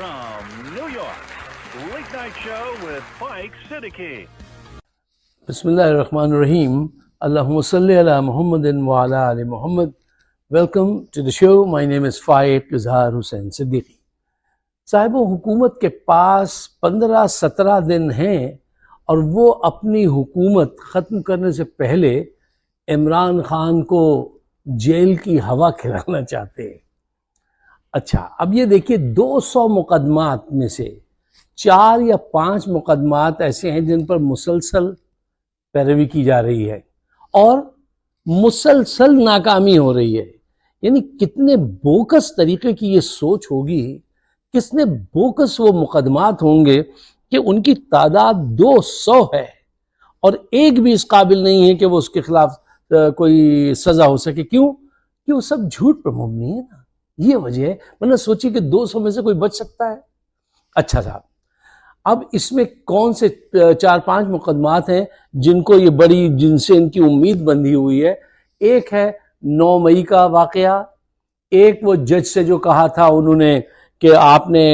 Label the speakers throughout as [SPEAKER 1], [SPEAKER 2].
[SPEAKER 1] from New York, Late Night Show with Mike Siddiqui.
[SPEAKER 2] Bismillahirrahmanirrahim. Allahumma salli ala Muhammadin wa ala ali Muhammad. Welcome to the show. My name is Faiq Izhar Hussain Siddiqui. صاحبوں، حکومت کے پاس 15-17 دن ہیں اور وہ اپنی حکومت ختم کرنے سے پہلے عمران خان کو جیل کی ہوا کھلانا چاہتے ہیں۔ اچھا، اب یہ دیکھیے 200 مقدمات میں سے 4 یا 5 مقدمات ایسے ہیں جن پر مسلسل پیروی کی جا رہی ہے اور مسلسل ناکامی ہو رہی ہے۔ یعنی کتنے بوکس طریقے کی یہ سوچ ہوگی، کتنے بوکس وہ مقدمات ہوں گے کہ ان کی تعداد 200 ہے اور ایک بھی اس قابل نہیں ہے کہ وہ اس کے خلاف کوئی سزا ہو سکے۔ کیوں؟ کہ وہ سب جھوٹ پر مبنی ہے نا، یہ وجہ ہے۔ میں نے سوچی کہ 200 میں سے کوئی بچ سکتا ہے؟ اچھا صاحب، اب اس میں کون سے 4-5 مقدمات ہیں جن کو یہ بڑی، جن سے ان کی امید بندھی ہوئی ہے؟ ایک ہے 9 مئی کا واقعہ، ایک وہ جج سے جو کہا تھا انہوں نے کہ آپ نے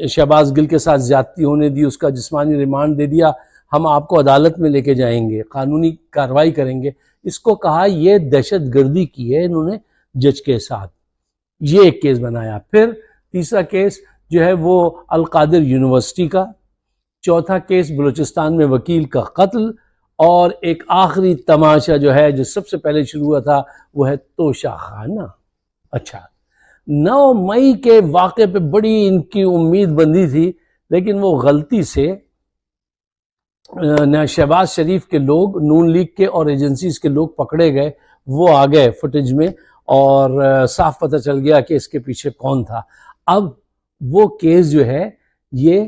[SPEAKER 2] شہباز گل کے ساتھ زیادتی ہونے دی، اس کا جسمانی ریمانڈ دے دیا، ہم آپ کو عدالت میں لے کے جائیں گے، قانونی کارروائی کریں گے۔ اس کو کہا یہ دہشت گردی کی ہے انہوں نے جج کے ساتھ، یہ ایک کیس بنایا۔ پھر تیسرا کیس جو ہے وہ القادر یونیورسٹی کا، چوتھا کیس بلوچستان میں وکیل کا قتل، اور ایک آخری تماشا جو ہے جو سب سے پہلے شروع ہوا تھا وہ ہے توشہ خانہ۔ اچھا، 9 مئی کے واقعے پہ بڑی ان کی امید بندھی تھی، لیکن وہ غلطی سے شہباز شریف کے لوگ، نون لیگ کے اور ایجنسیز کے لوگ پکڑے گئے، وہ آ گئے فوٹیج میں اور صاف پتہ چل گیا کہ اس کے پیچھے کون تھا۔ اب وہ کیس جو ہے یہ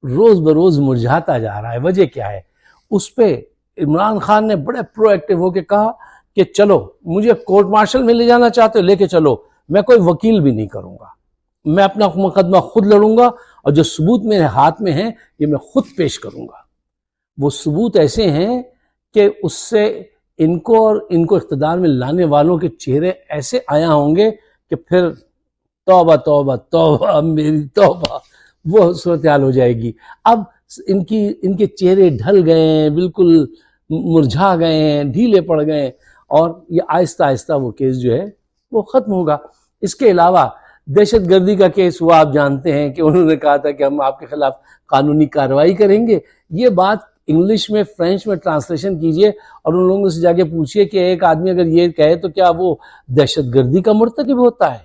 [SPEAKER 2] روز بروز مرجھاتا جا رہا ہے۔ وجہ کیا ہے؟ اس پہ عمران خان نے بڑے پرو ایکٹیو ہو کے کہا کہ چلو، مجھے کورٹ مارشل میں لے جانا چاہتے ہو لے کے چلو، میں کوئی وکیل بھی نہیں کروں گا، میں اپنا مقدمہ خود لڑوں گا اور جو ثبوت میرے ہاتھ میں ہیں یہ میں خود پیش کروں گا۔ وہ ثبوت ایسے ہیں کہ اس سے ان کو اور ان کو اقتدار میں لانے والوں کے چہرے ایسے آیا ہوں گے کہ پھر توبہ توبہ توبہ میری توبہ، وہ صورتحال ہو جائے گی۔ اب ان کے چہرے ڈھل گئے ہیں، بالکل مرجھا گئے ہیں، ڈھیلے پڑ گئے ہیں، اور یہ آہستہ آہستہ وہ کیس جو ہے وہ ختم ہوگا۔ اس کے علاوہ دہشت گردی کا کیس ہوا، آپ جانتے ہیں کہ انہوں نے کہا تھا کہ ہم آپ کے خلاف قانونی کارروائی کریں گے۔ یہ بات انگلش میں، فرینچ میں ٹرانسلیشن کیجئے اور ان لوگوں سے جا کے پوچھئے کہ ایک آدمی اگر یہ کہے تو کیا وہ دہشت گردی کا مرتکب ہوتا ہے؟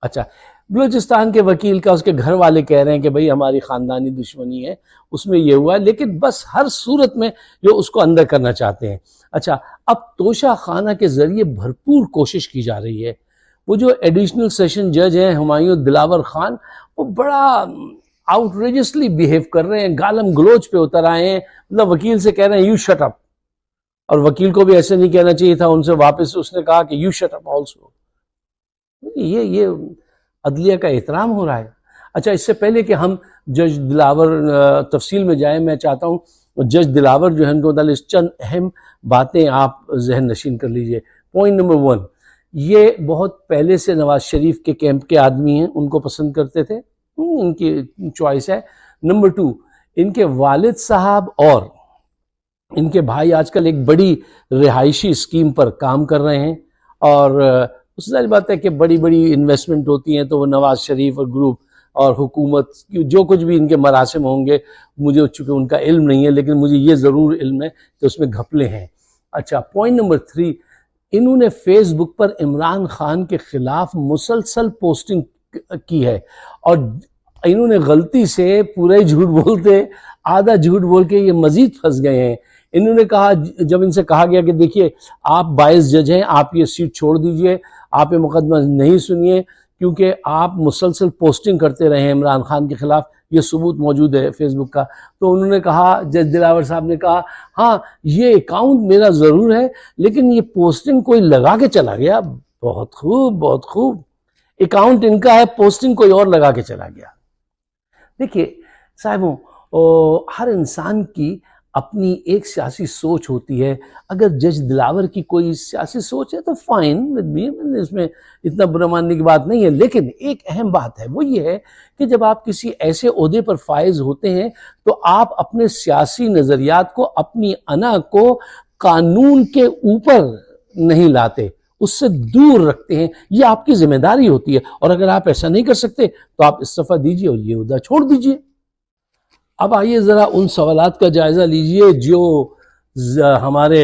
[SPEAKER 2] اچھا، بلوچستان کے وکیل کا اس کے گھر والے کہہ رہے ہیں کہ بھئی ہماری خاندانی دشمنی ہے، اس میں یہ ہوا ہے، لیکن بس ہر صورت میں جو اس کو اندر کرنا چاہتے ہیں۔ اچھا، اب توشہ خانہ کے ذریعے بھرپور کوشش کی جا رہی ہے۔ وہ جو ایڈیشنل سیشن جج ہیں ہمایوں دلاور خان، وہ بڑا آؤٹریجسلی بیہیو کر رہے ہیں، گالم گلوچ پہ اتر آئے ہیں، مطلب وکیل سے کہہ رہے ہیں یو شٹ اپ، اور وکیل کو بھی ایسے نہیں کہنا چاہیے تھا، ان سے واپس اس نے کہا کہ یو شٹ اپ آلسو۔ یہ عدلیہ کا احترام ہو رہا ہے۔ اچھا، اس سے پہلے کہ ہم جج دلاور تفصیل میں جائیں، میں چاہتا ہوں جج دلاور جو ہے ان کو متعلق چند اہم باتیں آپ ذہن نشین کر لیجئے۔ پوائنٹ نمبر 1، یہ بہت پہلے سے نواز شریف کے کیمپ کے آدمی ہیں، ان کو پسند کرتے تھے، ان کی چوائس ہے۔ نمبر 2، ان کے والد صاحب اور ان کے بھائی آج کل ایک بڑی رہائشی اسکیم پر کام کر رہے ہیں، اور اس ظاہر بات ہے کہ بڑی بڑی انویسٹمنٹ ہوتی ہیں تو وہ نواز شریف اور گروپ اور حکومت جو کچھ بھی ان کے مراسم ہوں گے، مجھے چونکہ ان کا علم نہیں ہے لیکن مجھے یہ ضرور علم ہے کہ اس میں گھپلے ہیں۔ اچھا، پوائنٹ نمبر 3، انہوں نے فیس بک پر عمران خان کے خلاف مسلسل پوسٹنگ کی ہے، اور انہوں نے غلطی سے پورا ہی جھوٹ بولتے، آدھا جھوٹ بول کے یہ مزید پھنس گئے ہیں۔ انہوں نے کہا، جب ان سے کہا گیا کہ دیکھیے آپ باعث جج ہیں، آپ یہ سیٹ چھوڑ دیجئے، آپ یہ مقدمہ نہیں سنیے، کیونکہ آپ مسلسل پوسٹنگ کرتے رہے ہیں عمران خان کے خلاف، یہ ثبوت موجود ہے فیس بک کا۔ تو انہوں نے کہا، جج دلاور صاحب نے کہا، ہاں یہ اکاؤنٹ میرا ضرور ہے لیکن یہ پوسٹنگ کوئی لگا کے چلا گیا۔ بہت خوب، بہت خوب، اکاؤنٹ ان کا ہے، پوسٹنگ کوئی اور لگا کے چلا گیا۔ دیکھیے صاحبوں، ہر انسان کی اپنی ایک سیاسی سوچ ہوتی ہے. اگر جج دلاور کی کوئی سیاسی سوچ ہے تو فائن ود می، اس میں اتنا برا ماننے کی بات نہیں ہے. لیکن ایک اہم بات ہے، وہ یہ ہے کہ جب آپ کسی ایسے عہدے پر فائز ہوتے ہیں تو آپ اپنے سیاسی نظریات کو، اپنی انا کو قانون کے اوپر نہیں لاتے، اس سے دور رکھتے ہیں. یہ آپ کی ذمہ داری ہوتی ہے، اور اگر آپ ایسا نہیں کر سکتے تو آپ استعفیٰ دیجیے اور یہ عہدہ چھوڑ دیجیے. اب آئیے ذرا ان سوالات کا جائزہ لیجئے جو ہمارے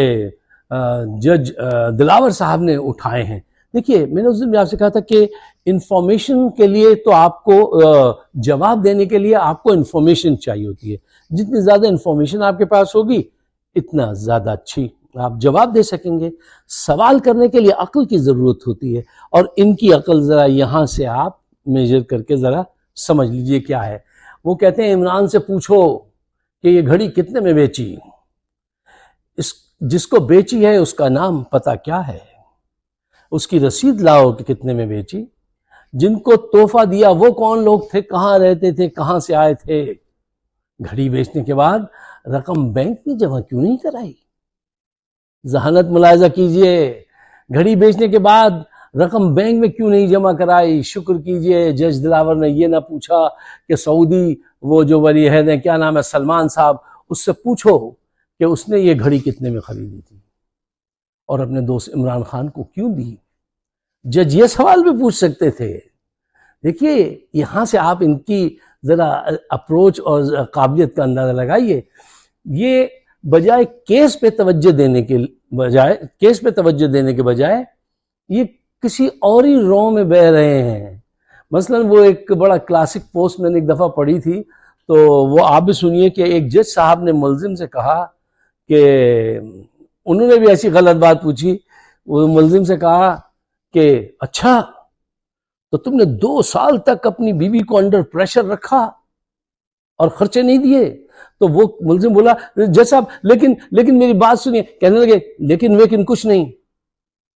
[SPEAKER 2] جج دلاور صاحب نے اٹھائے ہیں. دیکھیے، میں نے اس دن بھی آپ سے کہا تھا کہ انفارمیشن کے لیے تو آپ کو جواب دینے کے لیے آپ کو انفارمیشن چاہیے ہوتی ہے. جتنی زیادہ انفارمیشن آپ کے پاس ہوگی اتنا زیادہ اچھی آپ جواب دے سکیں گے. سوال کرنے کے لیے عقل کی ضرورت ہوتی ہے، اور ان کی عقل ذرا یہاں سے آپ میجر کر کے ذرا سمجھ لیجئے کیا ہے. وہ کہتے ہیں عمران سے پوچھو کہ یہ گھڑی کتنے میں بیچی، جس کو بیچی ہے اس کا نام پتہ کیا ہے، اس کی رسید لاؤ کہ کتنے میں بیچی، جن کو تحفہ دیا وہ کون لوگ تھے، کہاں رہتے تھے، کہاں سے آئے تھے، گھڑی بیچنے کے بعد رقم بینک میں جمع کیوں نہیں کرائی. ذہانت ملاحظہ کیجئے، گھڑی بیچنے کے بعد رقم بینک میں کیوں نہیں جمع کرائی. شکر کیجئے جج دلاور نے یہ نہ پوچھا کہ سعودی وہ جو ولی عہد ہیں، کیا نام ہے، سلمان صاحب، اس سے پوچھو کہ اس نے یہ گھڑی کتنے میں خریدی تھی اور اپنے دوست عمران خان کو کیوں دی. جج یہ سوال بھی پوچھ سکتے تھے. دیکھیے، یہاں سے آپ ان کی ذرا اپروچ اور قابلیت کا اندازہ لگائیے. یہ بجائے کیس پہ توجہ دینے کے بجائے یہ کسی اور ہی رو میں بہ رہے ہیں. مثلا وہ ایک بڑا کلاسک پوسٹ میں نے ایک دفعہ پڑھی تھی، تو وہ آپ بھی سنیے کہ ایک جج صاحب نے ملزم سے کہا کہ انہوں نے بھی ایسی غلط بات پوچھی. وہ ملزم سے کہا کہ اچھا تو تم نے 2 سال تک اپنی بیوی کو انڈر پریشر رکھا اور خرچے نہیں دیے. تو وہ ملزم بولا جج صاحب لیکن میری بات سنیے. کہنے لگے لیکن کچھ نہیں،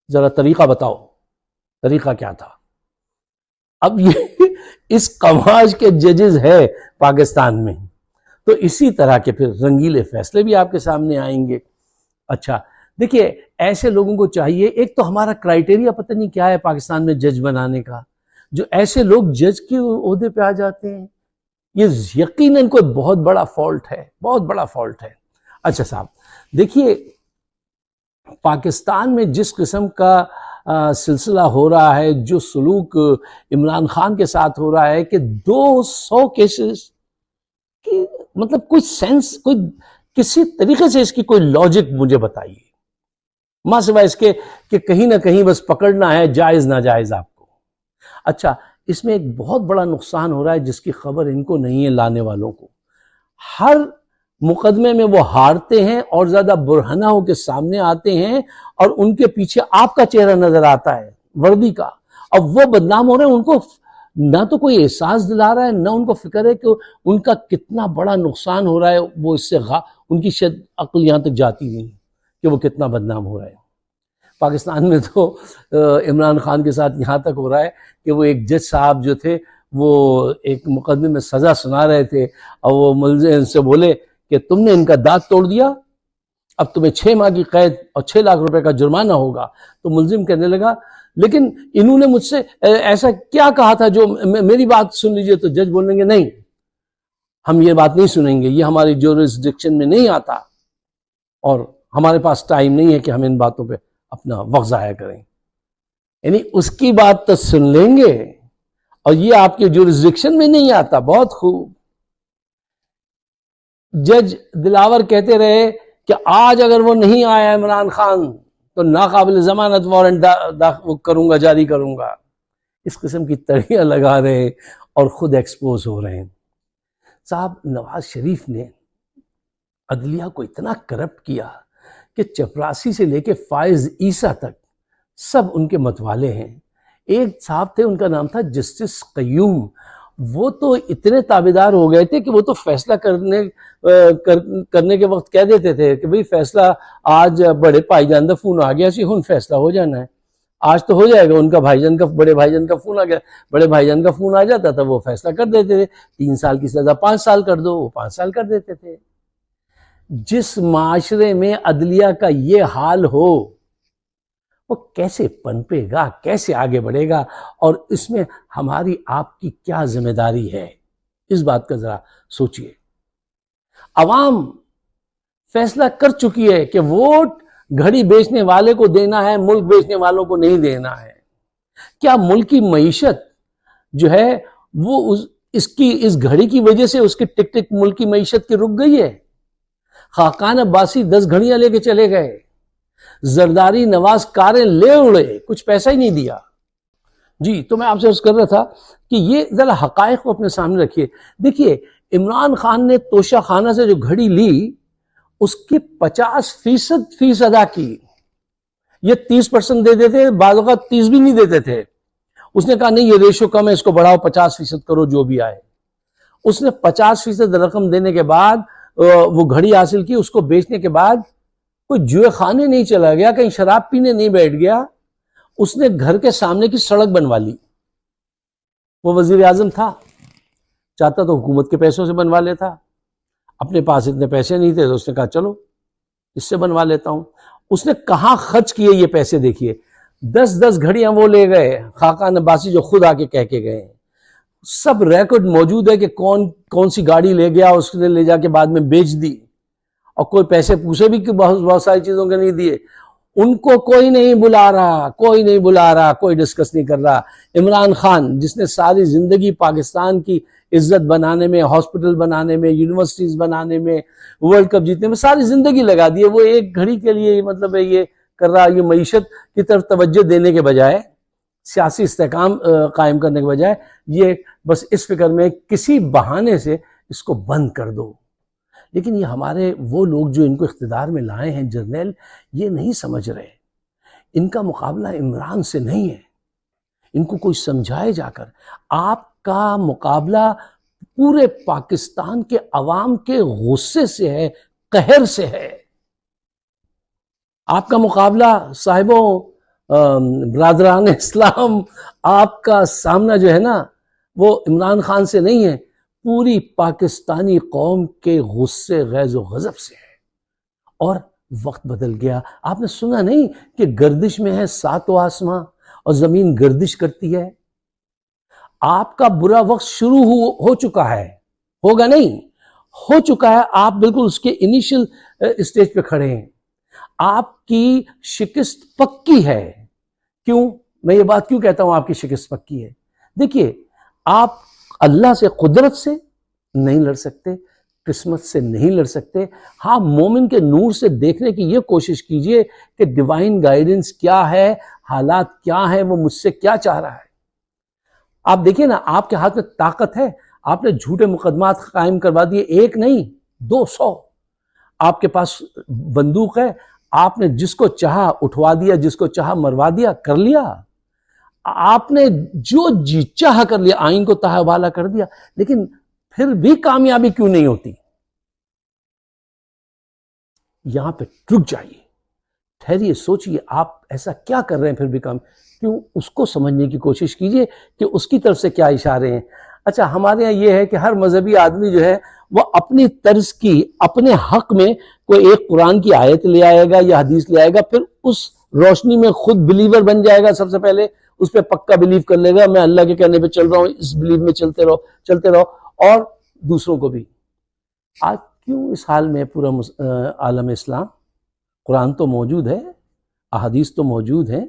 [SPEAKER 2] ذرا طریقہ بتاؤ، طریقہ کیا تھا. اب یہ اس کماج کے ججز ہے پاکستان میں، تو اسی طرح کے پھر رنگیلے فیصلے بھی آپ کے سامنے آئیں گے. اچھا دیکھیے، ایسے لوگوں کو چاہیے، ایک تو ہمارا کرائیٹیریا پتہ نہیں کیا ہے پاکستان میں جج بنانے کا، جو ایسے لوگ جج کے عہدے پہ آ جاتے ہیں، یہ یقیناً کوئی بہت بڑا فالٹ ہے، بہت بڑا فالٹ ہے. اچھا صاحب دیکھیے، پاکستان میں جس قسم کا سلسلہ ہو رہا ہے، جو سلوک عمران خان کے ساتھ ہو رہا ہے کہ 200 کیسز کی، مطلب کوئی سینس، کوئی کسی طریقے سے اس کی کوئی لاجک مجھے بتائیے، ماں سوائے اس کے کہ کہیں نہ کہیں بس پکڑنا ہے جائز ناجائز آپ کو. اچھا، اس میں ایک بہت بڑا نقصان ہو رہا ہے جس کی خبر ان کو نہیں ہے، لانے والوں کو. ہر مقدمے میں وہ ہارتے ہیں اور زیادہ برہنہ ہو کے سامنے آتے ہیں، اور ان کے پیچھے آپ کا چہرہ نظر آتا ہے وردی کا. اب وہ بدنام ہو رہے ہیں، ان کو نہ تو کوئی احساس دلا رہا ہے، نہ ان کو فکر ہے کہ ان کا کتنا بڑا نقصان ہو رہا ہے. وہ اس سے ان کی شاید عقل یہاں تک جاتی نہیں کہ وہ کتنا بدنام ہو رہا ہے. پاکستان میں تو عمران خان کے ساتھ یہاں تک ہو رہا ہے کہ وہ ایک جج صاحب جو تھے، وہ ایک مقدمے میں سزا سنا رہے تھے، اور وہ ملزم سے بولے کہ تم نے ان کا دانت توڑ دیا، اب تمہیں 6 ماہ کی قید اور 6 لاکھ روپے کا جرمانہ ہوگا. تو ملزم کہنے لگا لیکن انہوں نے مجھ سے ایسا کیا کہا تھا جو میری بات سن لیجئے. تو جج بولیں گے نہیں، ہم یہ بات نہیں سنیں گے، یہ ہماری جورسڈکشن میں نہیں آتا، اور ہمارے پاس ٹائم نہیں ہے کہ ہم ان باتوں پہ اپنا وقت ضائع کریں. یعنی اس کی بات تو سن لیں گے، اور یہ آپ کے جورسڈکشن میں نہیں آتا. بہت خوب. جج دلاور کہتے رہے کہ آج اگر وہ نہیں آیا عمران خان تو ناقابل ضمانت وارنٹ جاری کروں گا. اس قسم کی تڑیاں لگا رہے ہیں اور خود ایکسپوز ہو رہے ہیں. صاحب، نواز شریف نے عدلیہ کو اتنا کرپٹ کیا کہ چپراسی سے لے کے فائز عیسیٰ تک سب ان کے متوالے ہیں. ایک صاحب تھے، ان کا نام تھا جسٹس قیوم. وہ تو اتنے تابعدار ہو گئے تھے کہ وہ تو فیصلہ کرنے کے وقت کہہ دیتے تھے کہ بھئی فیصلہ آج بڑے بھائی جان کا فون آ گیا سی، ہن فیصلہ ہو جانا ہے، آج تو ہو جائے گا. ان کا بڑے بھائی جان کا فون آ گیا، بڑے بھائی جان کا فون آ جاتا تھا، وہ فیصلہ کر دیتے تھے. 3 سال کی سزا 5 سال کر دو، وہ 5 سال کر دیتے تھے. جس معاشرے میں عدلیہ کا یہ حال ہو وہ کیسے پنپے گا, کیسے آگے بڑھے گا, اور اس میں ہماری آپ کی کیا ذمہ داری ہے, اس بات کا ذرا سوچئے. عوام فیصلہ کر چکی ہے کہ ووٹ گھڑی بیچنے والے کو دینا ہے, ملک بیچنے والوں کو نہیں دینا ہے. کیا ملک کی معیشت جو ہے وہ اس گھڑی کی وجہ سے اس کی ٹک ٹک ملک کی معیشت کی رک گئی ہے؟ خاقان عباسی 10 گھڑیاں لے کے چلے گئے, زرداری نواز کاریں لے اڑے, کچھ پیسہ ہی نہیں دیا. جی تو میں آپ سے عرض کر رہا تھا کہ یہ ذرا حقائق کو اپنے سامنے رکھیے. دیکھیے عمران خان نے توشہ خانہ سے جو گھڑی لی اس کی 50% فیس ادا کی. یہ 30% دے دیتے, بعض اوقات 30 بھی نہیں دیتے تھے. اس نے کہا نہیں یہ ریشو کم ہے, اس کو بڑھاؤ 50% کرو جو بھی آئے. اس نے 50% رقم دینے کے بعد وہ گھڑی حاصل کی. اس کو بیچنے کے بعد کوئی جوئے خانے نہیں چلا گیا, کہیں شراب پینے نہیں بیٹھ گیا, اس نے گھر کے سامنے کی سڑک بنوا لی. وہ وزیر اعظم تھا, چاہتا تو حکومت کے پیسوں سے بنوا لیتا, اپنے پاس اتنے پیسے نہیں تھے تو اس نے کہا چلو اس سے بنوا لیتا ہوں. اس نے کہاں خرچ کیے یہ پیسے دیکھیے. 10 گھڑیاں وہ لے گئے, خاقان عباسی جو خود آ کے کہہ کے گئے. سب ریکارڈ موجود ہے کہ کون سی گاڑی لے گیا, اس نے لے جا کے بعد میں بیچ دی, اور کوئی پیسے پوچھے بھی کہ بہت ساری چیزوں کے نہیں دیے. ان کو کوئی نہیں بلا رہا, کوئی ڈسکس نہیں کر رہا. عمران خان جس نے ساری زندگی پاکستان کی عزت بنانے میں, ہاسپٹل بنانے میں, یونیورسٹیز بنانے میں, ورلڈ کپ جیتنے میں ساری زندگی لگا دی ہے, وہ ایک گھڑی کے لیے مطلب ہے یہ کر رہا. یہ معیشت کی طرف توجہ دینے کے بجائے, سیاسی استحکام قائم کرنے کے بجائے, یہ بس اس فکر میں کسی بہانے سے اس کو بند کر دو. لیکن یہ ہمارے وہ لوگ جو ان کو اقتدار میں لائے ہیں جرنیل, یہ نہیں سمجھ رہے. ان کا مقابلہ عمران سے نہیں ہے, ان کو کوئی سمجھائے جا کر. آپ کا مقابلہ پورے پاکستان کے عوام کے غصے سے ہے, قہر سے ہے. آپ کا مقابلہ صاحبوں, برادران اسلام, آپ کا سامنا جو ہے نا وہ عمران خان سے نہیں ہے, پوری پاکستانی قوم کے غصے, غیظ و غضب سے ہے. اور وقت بدل گیا. آپ نے سنا نہیں کہ گردش میں ہے 7 آسماں اور زمین گردش کرتی ہے. آپ کا برا وقت شروع ہو چکا ہے, ہوگا نہیں, ہو چکا ہے. آپ بالکل اس کے انیشل اسٹیج پہ کھڑے ہیں. آپ کی شکست پکی ہے. کیوں میں یہ بات کیوں کہتا ہوں آپ کی شکست پکی ہے؟ دیکھیے آپ اللہ سے, قدرت سے نہیں لڑ سکتے, قسمت سے نہیں لڑ سکتے. ہاں مومن کے نور سے دیکھنے کی یہ کوشش کیجئے کہ ڈیوائن گائیڈنس کیا ہے, حالات کیا ہیں, وہ مجھ سے کیا چاہ رہا ہے. آپ دیکھیں نا, آپ کے ہاتھ میں طاقت ہے. آپ نے جھوٹے مقدمات قائم کروا دیے, 1 نہیں 200. آپ کے پاس بندوق ہے, آپ نے جس کو چاہا اٹھوا دیا, جس کو چاہا مروا دیا, کر لیا. آپ نے جو جی چاہا کر لیا, آئین کو تہا بالا کر دیا. لیکن پھر بھی کامیابی کیوں نہیں ہوتی؟ یہاں پہ رک جائیے, ٹھہریے, سوچئے آپ ایسا کیا کر رہے ہیں پھر بھی کیوں, اس کو سمجھنے کی کوشش کیجئے کہ اس کی طرف سے کیا اشارے ہیں. اچھا ہمارے یہاں یہ ہے کہ ہر مذہبی آدمی جو ہے وہ اپنی طرز کی, اپنے حق میں کوئی ایک قرآن کی آیت لے آئے گا یا حدیث لے آئے گا, پھر اس روشنی میں خود بلیور بن جائے گا. سب سے پہلے اس پہ پکا بلیو کر لے گا, میں اللہ کے کہنے پہ چل رہا ہوں, اس بلیو میں چلتے رہو, اور دوسروں کو بھی. آج کیوں اس حال میں پورا عالم اسلام؟ قرآن تو موجود ہے, احادیث تو موجود ہیں,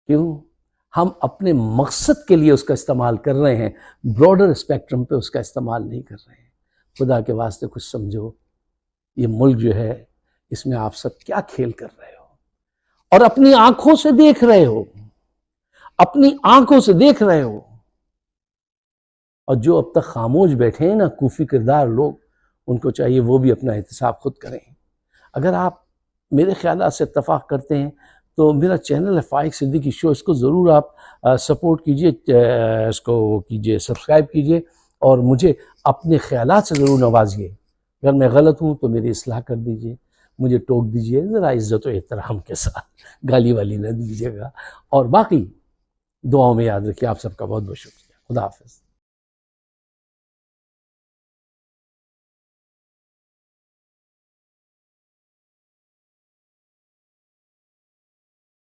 [SPEAKER 2] کیوں ہم اپنے مقصد کے لیے اس کا استعمال کر رہے ہیں, براڈر اسپیکٹرم پہ اس کا استعمال نہیں کر رہے ہیں؟ خدا کے واسطے کچھ سمجھو. یہ ملک جو ہے اس میں آپ سب کیا کھیل کر رہے ہو, اور اپنی آنکھوں سے دیکھ رہے ہو, اپنی آنکھوں سے دیکھ رہے ہو. اور جو اب تک خاموش بیٹھے ہیں نا کوفی کردار لوگ, ان کو چاہیے وہ بھی اپنا احتساب خود کریں. اگر آپ میرے خیالات سے اتفاق کرتے ہیں تو میرا چینل ہے فائق صدیقی شو, اس کو ضرور آپ سپورٹ کیجئے, اس کو کیجئے, سبسکرائب کیجئے, اور مجھے اپنے خیالات سے ضرور نوازیے. اگر میں غلط ہوں تو میری اصلاح کر دیجئے, مجھے ٹوک دیجئے, ذرا عزت و احترام کے ساتھ, گالی والی نہ دیجیے گا. اور باقی دعاؤں میں یاد رکھیے. آپ سب کا بہت بہت شکریہ. خدا حافظ.